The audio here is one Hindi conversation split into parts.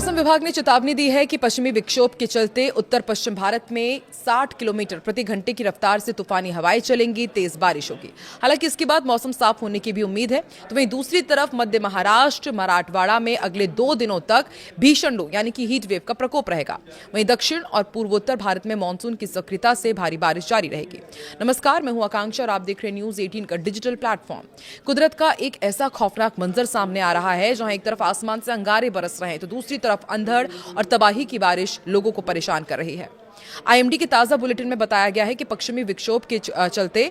मौसम विभाग ने चेतावनी दी है कि पश्चिमी विक्षोभ के चलते उत्तर पश्चिम भारत में 60 किलोमीटर प्रति घंटे की रफ्तार से तूफानी हवाएं चलेंगी, तेज बारिश होगी। हालांकि इसके बाद मौसम साफ होने की भी उम्मीद है। तो वहीं दूसरी तरफ मध्य महाराष्ट्र, मराठवाड़ा में अगले 2 दिनों तक भीषण लू यानी कि हीट वेव का प्रकोप रहेगा। वहीं दक्षिण और पूर्वोत्तर भारत में मानसून की सक्रियता से भारी बारिश जारी रहेगी। नमस्कार, मैं हूं आकांक्षा और आप देख रहे हैं न्यूज 18 का डिजिटल प्लेटफॉर्म। कुदरत का एक ऐसा खौफनाक मंजर सामने आ रहा है जहां एक तरफ आसमान से अंगारे बरस रहे हैं तो दूसरी तरफ अंधड़ और तबाही की बारिश लोगों को परेशान कर रही है। आईएमडी के ताजा बुलेटिन में बताया गया है कि पश्चिमी विक्षोभ के चलते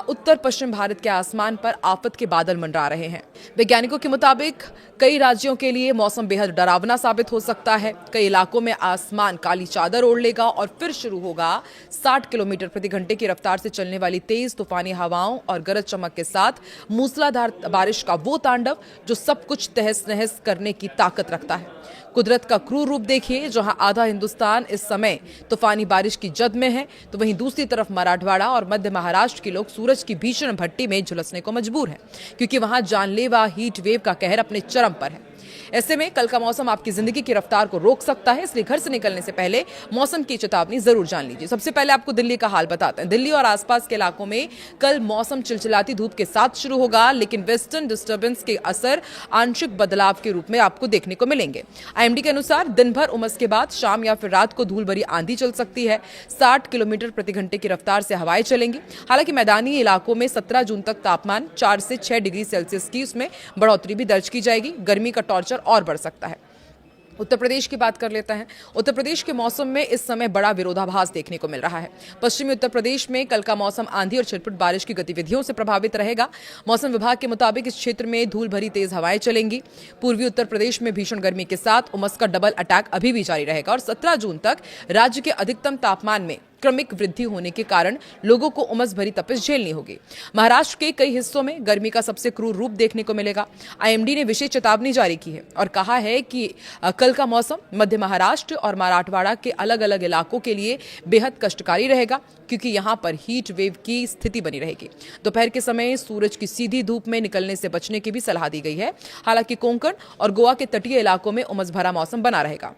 उत्तर पश्चिम भारत के आसमान पर आफत के बादल मंडरा रहे हैं। वैज्ञानिकों के मुताबिक कई राज्यों के लिए मौसम बेहद डरावना साबित हो सकता है। कई इलाकों में आसमान काली चादर ओढ़ लेगा और फिर शुरू होगा 60 किलोमीटर प्रति घंटे की रफ्तार से चलने वाली तेज तूफानी हवाओं और गरज चमक के साथ मूसलाधार बारिश का वो तांडव जो सब कुछ तहस नहस करने की ताकत रखता है। कुदरत का क्रूर रूप देखिए, जहां आधा हिंदुस्तान इस समय तूफानी बारिश की जद में है तो वहीं दूसरी तरफ मराठवाड़ा और मध्य महाराष्ट्र के लोग सूरज की भीषण भट्टी में झुलसने को मजबूर हैं, क्योंकि वहां जानलेवा हीट वेव का कहर अपने चरम पर है। ऐसे में कल का मौसम आपकी जिंदगी की रफ्तार को रोक सकता है, इसलिए घर से निकलने से पहले मौसम की चेतावनी जरूर जान लीजिए। सबसे पहले आपको दिल्ली का हाल बताते हैं। दिल्ली और आसपास के इलाकों में कल मौसम चिलचिलाती धूप के साथ शुरू होगा, लेकिन वेस्टर्न डिस्टर्बेंस के असर आंशिक बदलाव के रूप में आपको देखने को मिलेंगे। आईएमडी के अनुसार दिन भर उमस के बाद शाम या फिर रात को धूल भरी आंधी चल सकती है। 60 किलोमीटर प्रति घंटे की रफ्तार से हवाएं चलेंगी। हालांकि मैदानी इलाकों में 17 जून तक तापमान 4 से 6 डिग्री सेल्सियस की उसमें बढ़ोतरी भी दर्ज की जाएगी। गर्मी का टॉर्चर और बढ़ सकता है। उत्तर प्रदेश की बात कर लेते हैं। उत्तर प्रदेश के मौसम में इस समय बड़ा विरोधाभास देखने को मिल रहा है। पश्चिमी उत्तर प्रदेश में कल का मौसम आंधी और छिटपुट बारिश की गतिविधियों से प्रभावित रहेगा। मौसम विभाग के मुताबिक इस क्षेत्र में धूल भरी तेज हवाएं चलेंगी। पूर्वी उत्तर प्रदेश में भीषण गर्मी के साथ उमस का डबल अटैक अभी भी जारी रहेगा और 17 जून तक राज्य के अधिकतम तापमान में क्रमिक वृद्धि होने के कारण लोगों को उमस भरी तपिश झेलनी होगी। महाराष्ट्र के कई हिस्सों में गर्मी का सबसे क्रूर रूप देखने को मिलेगा। आईएमडी ने विशेष चेतावनी जारी की है और कहा है कि कल का मौसम मध्य महाराष्ट्र और मराठवाड़ा के अलग अलग इलाकों के लिए बेहद कष्टकारी रहेगा, क्योंकि यहां पर हीट वेव की स्थिति बनी रहेगी। दोपहर के समय सूरज की सीधी धूप में निकलने से बचने की भी सलाह दी गई है। हालांकि कोंकण और गोवा के तटीय इलाकों में उमस भरा मौसम बना रहेगा।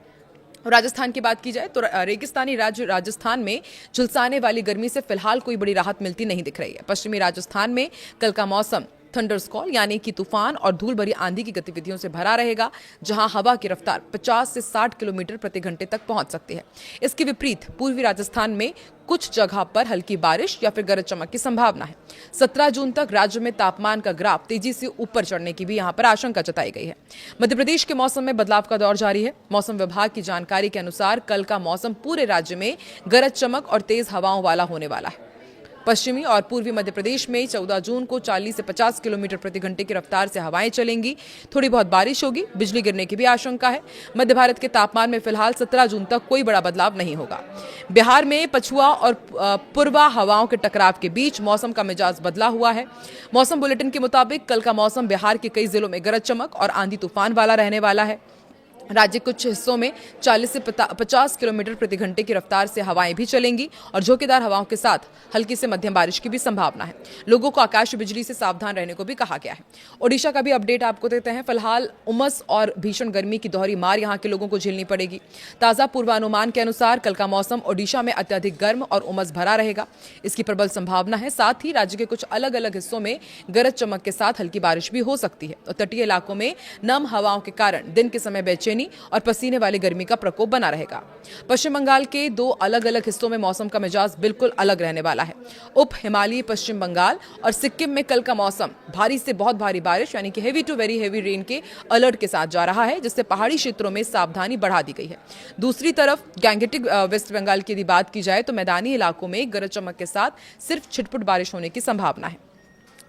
राजस्थान की बात की जाए तो रेगिस्तानी राज्य राजस्थान में झुलसाने वाली गर्मी से फिलहाल कोई बड़ी राहत मिलती नहीं दिख रही है। पश्चिमी राजस्थान में कल का मौसम थंडरस्कॉल यानी कि तूफान और धूल भरी आंधी की गतिविधियों से भरा रहेगा, जहां हवा की रफ्तार 50 से 60 किलोमीटर प्रति घंटे तक पहुंच सकती है। इसके विपरीत पूर्वी राजस्थान में कुछ जगह पर हल्की बारिश या फिर गरज चमक की संभावना है। 17 जून तक राज्य में तापमान का ग्राफ तेजी से ऊपर चढ़ने की भी यहां पर आशंका जताई गई है। मध्य प्रदेश के मौसम में बदलाव का दौर जारी है। मौसम विभाग की जानकारी के अनुसार कल का मौसम पूरे राज्य में गरज चमक और तेज हवाओं वाला होने वाला है। पश्चिमी और पूर्वी मध्य प्रदेश में 14 जून को 40 से 50 किलोमीटर प्रति घंटे की रफ्तार से हवाएं चलेंगी। थोड़ी बहुत बारिश होगी, बिजली गिरने की भी आशंका है। मध्य भारत के तापमान में फिलहाल 17 जून तक कोई बड़ा बदलाव नहीं होगा। बिहार में पछुआ और पूर्वा हवाओं के टकराव के बीच मौसम का मिजाज बदला हुआ है। मौसम बुलेटिन के मुताबिक कल का मौसम बिहार के कई जिलों में गरज चमक और आंधी तूफान वाला रहने वाला है। राज्य के कुछ हिस्सों में 40 से 50 किलोमीटर प्रति घंटे की रफ्तार से हवाएं भी चलेंगी और झोंकेदार हवाओं के साथ हल्की से मध्यम बारिश की भी संभावना है। लोगों को आकाश बिजली से सावधान रहने को भी कहा गया है। ओडिशा का भी अपडेट आपको देते हैं। फिलहाल उमस और भीषण गर्मी की दोहरी मार यहां के लोगों को झेलनी पड़ेगी। ताजा पूर्वानुमान के अनुसार कल का मौसम ओडिशा में अत्यधिक गर्म और उमस भरा रहेगा। इसकी प्रबल संभावना है। साथ ही राज्य के कुछ अलग अलग हिस्सों में गरज चमक के साथ हल्की बारिश भी हो सकती है और तटीय इलाकों में नम हवाओं के कारण दिन के समय बेचैनी और पसीने वाली गर्मी का प्रकोप बना रहेगा। पश्चिम बंगाल के 2 अलग अलग हिस्सों में मौसम का मिजाज बिल्कुल अलग रहने वाला है। उप हिमालयी पश्चिम बंगाल और सिक्किम में कल का मौसम भारी से बहुत भारी बारिश यानी कि heavy to very heavy rain के अलर्ट के साथ जा रहा है, जिससे पहाड़ी क्षेत्रों में सावधानी बढ़ा दी गई है। दूसरी तरफ गैंगेटिक वेस्ट बंगाल की यदि बात की जाए तो मैदानी इलाकों में गरज चमक के साथ सिर्फ छिटपुट बारिश होने की संभावना है।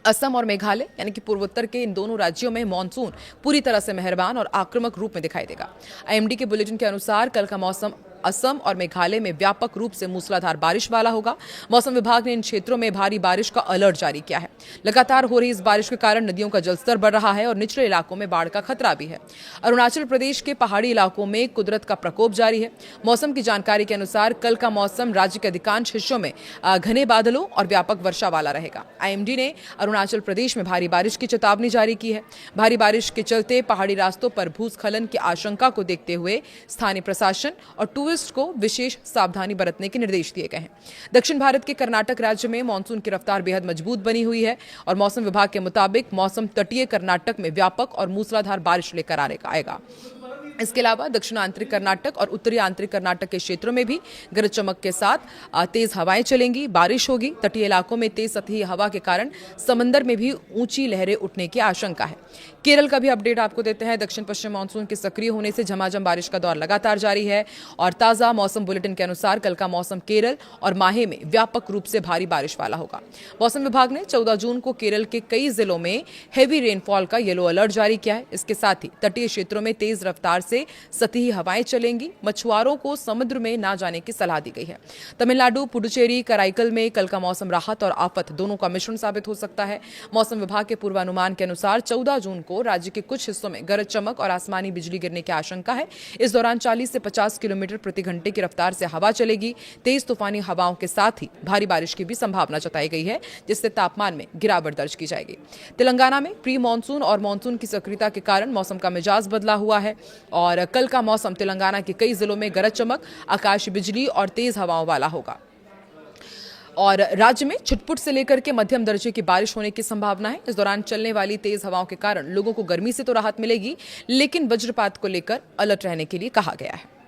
असम और मेघालय यानी कि पूर्वोत्तर के इन दोनों राज्यों में मानसून पूरी तरह से मेहरबान और आक्रामक रूप में दिखाई देगा। आईएमडी के बुलेटिन के अनुसार कल का मौसम असम और मेघालय में व्यापक रूप से मूसलाधार बारिश वाला होगा। मौसम विभाग ने इन क्षेत्रों में भारी बारिश का अलर्ट जारी किया है। लगातार हो रही इस बारिश के कारण नदियों का जलस्तर बढ़ रहा है और निचले इलाकों में बाढ़ का खतरा भी है। अरुणाचल प्रदेश के पहाड़ी इलाकों में कुदरत का प्रकोप जारी है। मौसम की जानकारी के अनुसार कल का मौसम राज्य के अधिकांश हिस्सों में घने बादलों और व्यापक वर्षा वाला रहेगा। आईएमडी ने अरुणाचल प्रदेश में भारी बारिश की चेतावनी जारी की है। भारी बारिश के चलते पहाड़ी रास्तों पर भूस्खलन की आशंका को देखते हुए स्थानीय प्रशासन और टूरिस्ट को विशेष सावधानी बरतने के निर्देश दिए गए हैं। दक्षिण भारत के कर्नाटक राज्य में मानसून की रफ्तार बेहद मजबूत बनी हुई है और मौसम विभाग के मुताबिक मौसम तटीय कर्नाटक में व्यापक और मूसलाधार बारिश लेकर आएगा। इसके अलावा दक्षिण आंतरिक कर्नाटक और उत्तरी आंतरिक कर्नाटक के क्षेत्रों में भी गरज चमक के साथ तेज हवाएं चलेंगी, बारिश होगी। तटीय इलाकों में तेज सतही हवा के कारण समंदर में भी ऊंची लहरें उठने की आशंका है। केरल का भी अपडेट आपको देते हैं। दक्षिण पश्चिम मानसून के सक्रिय होने से झमाझम बारिश का दौर लगातार जारी है और ताजा मौसम बुलेटिन के अनुसार कल का मौसम केरल और माहे में व्यापक रूप से भारी बारिश वाला होगा। मौसम विभाग ने 14 जून को केरल के कई जिलों में हेवी रेनफॉल का येलो अलर्ट जारी किया है। इसके साथ ही तटीय क्षेत्रों में तेज रफ्तार से सतही हवाएं चलेंगी। मछुआरों को समुद्र में ना जाने की सलाह दी गई है। तमिलनाडु, पुडुचेरी, कराईकल में कल का मौसम राहत और आफत दोनों का मिश्रण साबित हो सकता है। मौसम विभाग के पूर्वानुमान के अनुसार 14 जून को राज्य के कुछ हिस्सों में गरज चमक और आसमानी बिजली गिरने की आशंका है। इस दौरान 40 से 50 किलोमीटर प्रति घंटे की रफ्तार से हवा चलेगी। तेज तूफानी हवाओं के साथ ही भारी बारिश की भी संभावना जताई गई है, जिससे तापमान में गिरावट दर्ज की जाएगी। तेलंगाना में प्री मानसून और मानसून की सक्रियता के कारण मौसम का मिजाज बदला हुआ है और कल का मौसम तेलंगाना के कई जिलों में गरज चमक, आकाशीय बिजली और तेज हवाओं वाला होगा और राज्य में छिटपुट से लेकर के मध्यम दर्जे की बारिश होने की संभावना है। इस दौरान चलने वाली तेज हवाओं के कारण लोगों को गर्मी से तो राहत मिलेगी, लेकिन वज्रपात को लेकर अलर्ट रहने के लिए कहा गया है।